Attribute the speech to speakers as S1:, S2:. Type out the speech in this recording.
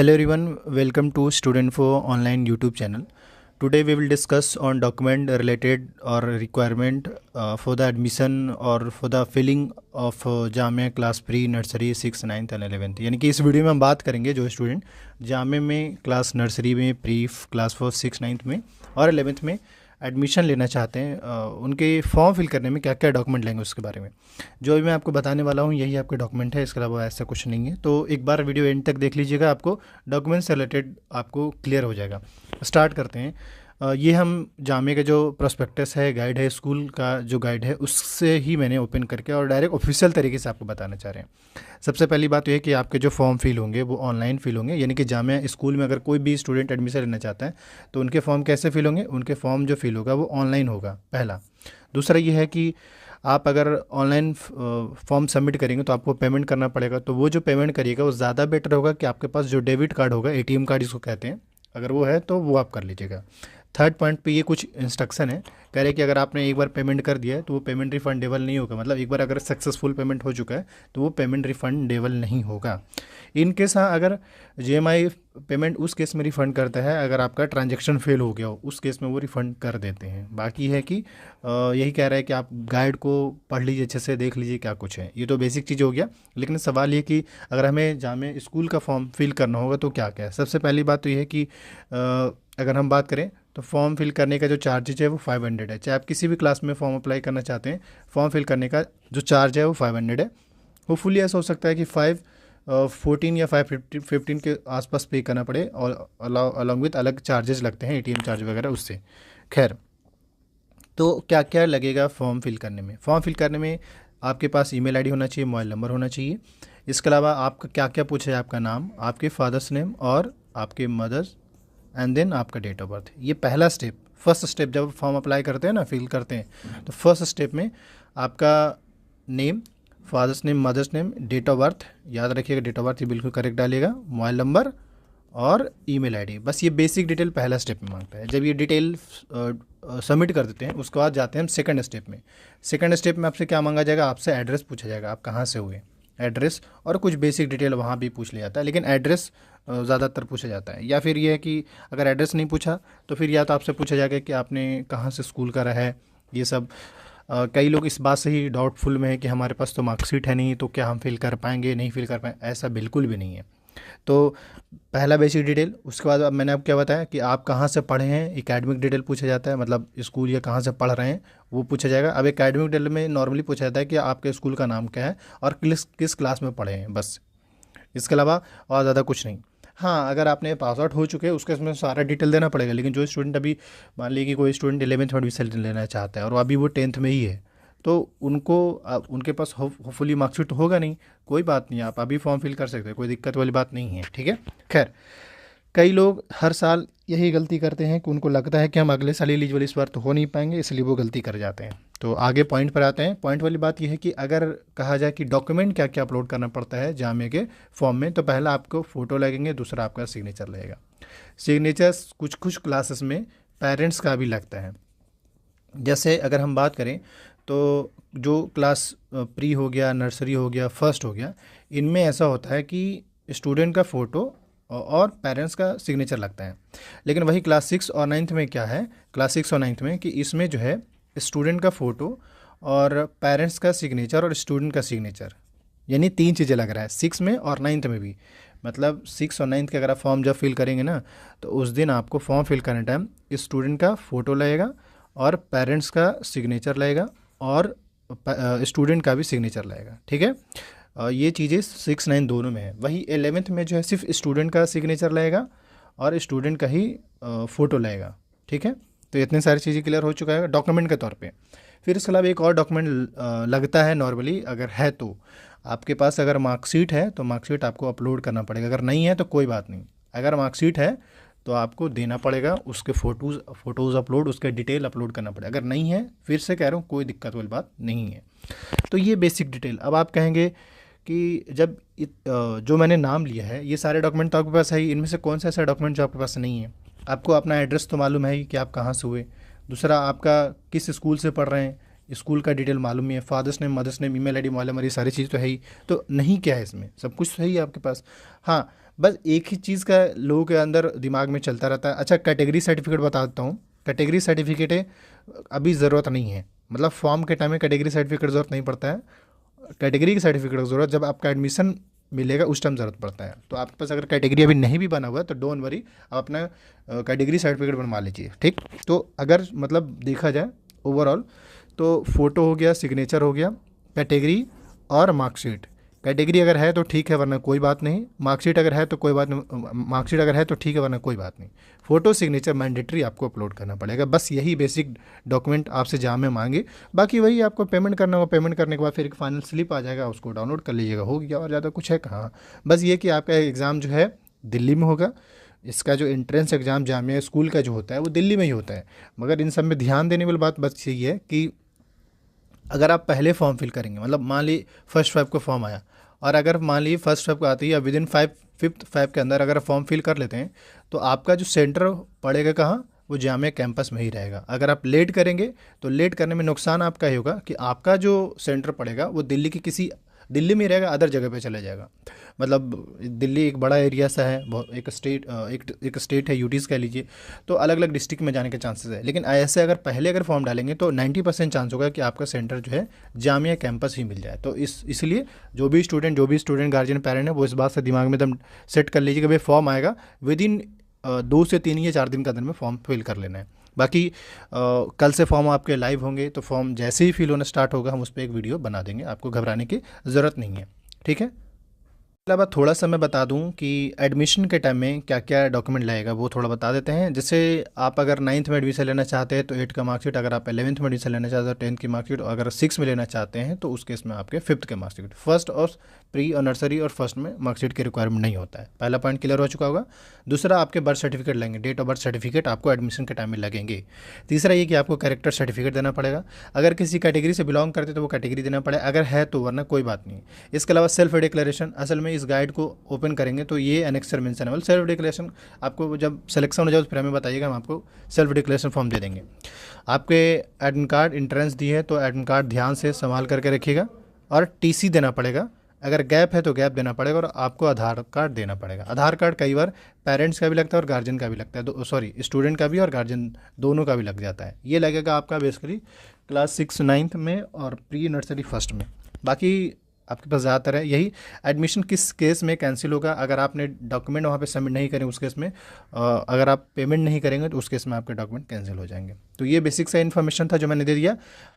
S1: Hello everyone, welcome to Student4 online YouTube channel. Today we will discuss on document related or requirement for the admission or for the filling of Jamia class pre nursery 6, 9th and 11th। यानी कि इस video में हम बात करेंगे जो student Jamia में class nursery में प्री क्लास 4, 6, 9th में और 11th में एडमिशन लेना चाहते हैं, उनके फॉर्म फिल करने में क्या क्या डॉक्यूमेंट लेंगे उसके बारे में जो अभी मैं आपको बताने वाला हूँ यही आपके डॉक्यूमेंट है। इसके अलावा ऐसा कुछ नहीं है, तो एक बार वीडियो एंड तक देख लीजिएगा, आपको डॉक्यूमेंट से रिलेटेड आपको क्लियर हो जाएगा। स्टार्ट करते हैं। ये हम जामिया का जो प्रोस्पेक्टस है, गाइड है, स्कूल का जो गाइड है उससे ही मैंने ओपन करके और डायरेक्ट ऑफिशियल तरीके से आपको बताना चाह रहे हैं। सबसे पहली बात तो ये कि आपके जो फॉर्म फिल होंगे वो ऑनलाइन फिल होंगे, यानी कि जामिया स्कूल में अगर कोई भी स्टूडेंट एडमिशन लेना चाहता है तो उनके फॉर्म कैसे फिल होंगे, उनके फॉर्म जो फिल होगा वो ऑनलाइन होगा, पहला। दूसरा ये है कि आप अगर ऑनलाइन फॉर्म सबमिट करेंगे तो आपको पेमेंट करना पड़ेगा, तो वो जो पेमेंट करिएगा वो ज़्यादा बेटर होगा कि आपके पास जो डेबिट कार्ड होगा, एटीएम कार्ड जिसको कहते हैं, अगर वो है तो वो आप कर लीजिएगा। थर्ड पॉइंट पे ये कुछ इंस्ट्रक्शन है, कह रहे कि अगर आपने एक बार पेमेंट कर दिया है तो वो पेमेंट रिफंडेबल नहीं होगा, मतलब एक बार अगर सक्सेसफुल पेमेंट हो चुका है तो वो पेमेंट रिफंडेबल नहीं होगा। इन केस हाँ, अगर जीएमआई पेमेंट उस केस में रिफ़ंड करता है अगर आपका ट्रांजैक्शन फेल हो गया हो, उस केस में वो रिफ़ंड कर देते हैं। बाकी है कि यही कह रहा है कि आप गाइड को पढ़ लीजिए, अच्छे से देख लीजिए क्या कुछ है। ये तो बेसिक चीज़ हो गया, लेकिन सवाल ये कि अगर हमें जामिया स्कूल का फॉर्म फिल करना होगा तो क्या क्या है। सबसे पहली बात तो ये है कि अगर हम बात करें तो फॉर्म फिल करने का जो चार्जेज है वो 500 है। चाहे आप किसी भी क्लास में फॉर्म अप्लाई करना चाहते हैं, फॉर्म फिल करने का जो चार्ज है वो 500 है। होपफुली ऐसा हो सकता है कि 514 या 515 के आसपास पे करना पड़े, और अलॉन्ग विथ अलग चार्जेस लगते हैं, एटीएम चार्ज वगैरह उससे। खैर, तो क्या क्या लगेगा फॉर्म फिल करने में। फॉर्म फिल करने में आपके पास ईमेल आईडी होना चाहिए, मोबाइल नंबर होना चाहिए। इसके अलावा आपका क्या क्या पूछा है, आपका नाम, आपके फादर्स नेम और आपके मदर्स, एंड देन आपका डेट ऑफ बर्थ। ये पहला स्टेप, फर्स्ट स्टेप। जब फॉर्म अप्लाई करते हैं ना, फिल करते हैं, तो फर्स्ट स्टेप में आपका name, father's name, mother's name, date of birth याद रखिएगा, डेट ऑफ बर्थ ये बिल्कुल करेक्ट डालिएगा, मोबाइल नंबर और ईमेल आईडी। बस ये बेसिक डिटेल पहला स्टेप में मांगता है। जब ये डिटेल सबमिट कर देते हैं उसके बाद जाते हैं हम सेकंड स्टेप में। सेकंड स्टेप में आपसे क्या मांगा जाएगा, आपसे एड्रेस पूछा जाएगा, आप कहाँ से हुए, एड्रेस और कुछ बेसिक डिटेल वहाँ भी पूछ लिया जाता है, लेकिन एड्रेस ज़्यादातर पूछा जाता है। या फिर ये है कि अगर एड्रेस नहीं पूछा तो फिर या तो आपसे पूछा जाएगा कि आपने कहाँ से स्कूल करा है, ये सब। कई लोग इस बात से ही डाउटफुल में है कि हमारे पास तो मार्कशीट है नहीं, तो क्या हम फिल कर पाएंगे, नहीं फिल कर पाएंगे। ऐसा बिल्कुल भी नहीं है। तो पहला बेसिक डिटेल, उसके बाद अब मैंने आपको क्या बताया कि आप कहाँ से पढ़े हैं, एकेडमिक डिटेल पूछा जाता है, मतलब स्कूल या कहाँ से पढ़ रहे हैं वो पूछा जाएगा। अब एकेडमिक डिटेल में नॉर्मली पूछा जाता है कि आपके स्कूल का नाम क्या है और किस किस क्लास में पढ़े हैं, बस। इसके अलावा और ज़्यादा कुछ नहीं। हाँ, अगर आपने पास आउट हो चुके हैं उसके इसमें सारा डिटेल देना पड़ेगा, लेकिन जो स्टूडेंट अभी, मान लीजिए कि कोई स्टूडेंट 11th में एडमिशन लेना चाहता है और अभी वो 10th में ही है, तो उनको उनके पास होपफुली मार्कशीट होगा नहीं, कोई बात नहीं, आप अभी फॉर्म फिल कर सकते हैं, कोई दिक्कत वाली बात नहीं है, ठीक है। खैर, कई लोग हर साल यही गलती करते हैं कि उनको लगता है कि हम अगले साल एलिजिबल, इस बार तो हो नहीं पाएंगे, इसलिए वो गलती कर जाते हैं। तो आगे पॉइंट पर आते हैं। पॉइंट वाली बात यह है कि अगर कहा जाए कि डॉक्यूमेंट क्या क्या अपलोड करना पड़ता है जामिया के फॉर्म में, तो पहला आपको फ़ोटो लगेंगे, दूसरा आपका सिग्नेचर लगेगा। सिग्नेचर्स कुछ कुछ क्लासेस में पेरेंट्स का भी लगता है। जैसे अगर हम बात करें तो जो क्लास प्री हो गया, नर्सरी हो गया, फर्स्ट हो गया, इनमें ऐसा होता है कि स्टूडेंट का फ़ोटो और पेरेंट्स का सिग्नेचर लगता है। लेकिन वही क्लास 6 और 9th में क्या है, क्लास 6 और 9th में कि इसमें जो है स्टूडेंट का फ़ोटो और पेरेंट्स का सिग्नेचर और स्टूडेंट का सिग्नेचर, यानी 3 चीज़ें लग रहा है 6 में और 9th में भी। मतलब 6 और 9th के अगर आप फॉर्म जब फिल करेंगे ना, तो उस दिन आपको फॉर्म फिल करने टाइम स्टूडेंट का फ़ोटो लगेगा और पेरेंट्स का सिग्नेचर लगेगा और स्टूडेंट का भी सिग्नेचर लगेगा, ठीक है। ये चीज़ें 6, 9 दोनों में है। वही 11th में जो है सिर्फ स्टूडेंट का सिग्नेचर लगेगा और स्टूडेंट का ही फ़ोटो लगेगा, ठीक है। तो इतनी सारी चीज़ें क्लियर हो चुका है डॉक्यूमेंट के तौर पे। फिर इसके अलावा एक और डॉक्यूमेंट लगता है नॉर्मली, अगर है तो आपके पास, अगर मार्कशीट है तो मार्कशीट आपको अपलोड करना पड़ेगा, अगर नहीं है तो कोई बात नहीं। अगर मार्कशीट है तो आपको देना पड़ेगा, उसके फ़ोटोज़ अपलोड, उसके डिटेल अपलोड करना पड़ेगा। अगर नहीं है, फिर से कह रहा हूँ, कोई दिक्कत वाली बात नहीं है। तो ये बेसिक डिटेल। अब आप कहेंगे कि जब जो मैंने नाम लिया है ये सारे डॉक्यूमेंट तो आपके पास है ही, इनमें से कौन सा ऐसा डॉक्यूमेंट जो आपके पास नहीं है। आपको अपना एड्रेस तो मालूम है ही कि आप कहाँ से हुए, दूसरा आपका किस स्कूल से पढ़ रहे हैं, स्कूल का डिटेल मालूम ही है, father's name, mother's name, email ID, mobile number, ये सारी चीज़ तो है ही। तो नहीं क्या है इसमें, सब कुछ सही है आपके पास। हाँ, बस एक ही चीज़ का लोगों के अंदर दिमाग में चलता रहता है। अच्छा, कैटेगरी सर्टिफिकेट बता देता हूँ। कैटेगरी सर्टिफिकेट है अभी ज़रूरत नहीं है, मतलब फॉर्म के टाइम में कैटेगरी सर्टिफिकेट ज़रूरत नहीं पड़ता है। कैटेगरी की सर्टिफिकेट की ज़रूरत जब आपका एडमिशन मिलेगा उस टाइम ज़रूरत पड़ता है। तो आपके पास अगर कैटेगरी अभी नहीं भी बना हुआ है तो डोंट वरी, आप अपना कैटेगरी सर्टिफिकेट बनवा लीजिए, ठीक। तो अगर मतलब देखा जाए ओवरऑल तो फ़ोटो हो गया, सिग्नेचर हो गया, कैटेगरी और मार्कशीट। कैटेगरी अगर है तो ठीक है, वरना कोई बात नहीं। मार्कशीट अगर है तो कोई बात नहीं, मार्कशीट अगर है तो ठीक है, वरना कोई बात नहीं। फ़ोटो सिग्नेचर मैंडेटरी आपको अपलोड करना पड़ेगा। बस यही बेसिक डॉक्यूमेंट आपसे जहाँ में मांगे। बाकी वही आपको पेमेंट करना होगा, पेमेंट करने के बाद फिर एक फाइनल स्लिप आ जाएगा, उसको डाउनलोड कर लीजिएगा, हो गया। और ज़्यादा कुछ है कहाँ। बस ये कि आपका एग्ज़ाम जो है दिल्ली में होगा। इसका जो एंट्रेंस एग्ज़ाम जामिया स्कूल का जो होता है वो दिल्ली में ही होता है। मगर इन सब में ध्यान देने वाली बात बस यही है कि अगर आप पहले फॉर्म फिल करेंगे, मतलब मान ली फर्स्ट फेब को फॉर्म आया, और अगर मान ली फर्स्ट फेब को आती है या विद इन फिफ्थ फेब के अंदर अगर फॉर्म फिल कर लेते हैं तो आपका जो सेंटर पड़ेगा कहाँ, वो जामिया कैंपस में ही रहेगा। अगर आप लेट करेंगे तो लेट करने में नुकसान आपका ही होगा कि आपका जो सेंटर पड़ेगा वो दिल्ली की किसी, दिल्ली में ही रहेगा, अदर जगह पे चला जाएगा। मतलब दिल्ली एक बड़ा एरिया सा है, एक स्टेट एक स्टेट है, यूटीज़ कह लीजिए। तो अलग अलग डिस्ट्रिक्ट में जाने के चांसेस है। लेकिन ऐसे अगर पहले अगर फॉर्म डालेंगे तो 90% चांस होगा कि आपका सेंटर जो है जामिया कैंपस ही मिल जाए। तो इसलिए जो भी स्टूडेंट गार्जियन पेरेंट है वो इस बात से दिमाग में एकदम सेट कर लीजिए कि भाई फॉर्म आएगा, विद इन 2 से 3 या 4 दिन के अंदर में फॉर्म फिल कर लेना है। बाकी कल से फॉर्म आपके लाइव होंगे, तो फॉर्म जैसे ही फिल होना स्टार्ट होगा हम उस पर एक वीडियो बना देंगे, आपको घबराने की ज़रूरत नहीं है, ठीक है। अलावा थोड़ा सा मैं बता दूं कि एडमिशन के टाइम में क्या क्या डॉक्यूमेंट लगेगा, वो थोड़ा बता देते हैं। जैसे आप अगर 9th में एडमिशन लेना चाहते हैं तो 8 का मार्कशीट, अगर आप 11th में एडमिशन लेना चाहते हैं तो 10th की मार्कशीट, अगर 6 में लेना चाहते हैं तो उस केस में आपके 5th के मार्कशीट। फर्स्ट और प्री और नर्सरी और फर्स्ट में मार्कशीट की रिक्वायरमेंट नहीं होता है। पहला पॉइंट क्लियर हो चुका होगा। दूसरा, आपके बर्थ सर्टिफिकेट लगेंगे, डेट ऑफ बर्थ सर्टिफिकेट आपको एडमिशन के टाइम में लगेंगे। तीसरा ये कि आपको कैरेक्टर सर्टिफिकेट देना पड़ेगा। अगर किसी कैटेगरी से बिलोंग करते तो वो कैटेगरी देना पड़ेगा, अगर है तो, वरना कोई बात नहीं। इसके अलावा सेल्फ डिक्लेरेशन, असल में इस गाइड को ओपन करेंगे तो ये एनेक्सर मेंशन है। सेल्फ डिक्लेरेशन आपको जब सिलेक्शन हो जाए फिर हमें बताइएगा, हम आपको सेल्फ डिक्लेरेशन फॉर्म दे देंगे। आपके एडमिट कार्ड इंट्रेंस दी है तो एडमिट कार्ड ध्यान से संभाल करके रखिएगा। और टीसी देना पड़ेगा, अगर गैप है तो गैप देना पड़ेगा। और आपको आधार कार्ड देना पड़ेगा। आधार कार्ड कई बार पेरेंट्स का भी लगता है और गार्जियन का भी लगता है, सॉरी स्टूडेंट का भी और गार्जियन दोनों का भी लग जाता है। ये लगेगा आपका बेसिकली क्लास 6 9th में और प्री नर्सरी फर्स्ट में। बाकी आपके पास ज़्यादातर है यही। एडमिशन किस केस में कैंसिल होगा, अगर आपने डॉक्यूमेंट वहाँ पे सबमिट नहीं करें उस केस में, अगर आप पेमेंट नहीं करेंगे तो उस केस में आपके डॉक्यूमेंट कैंसिल हो जाएंगे। तो ये बेसिक सा इन्फॉर्मेशन था जो मैंने दे दिया।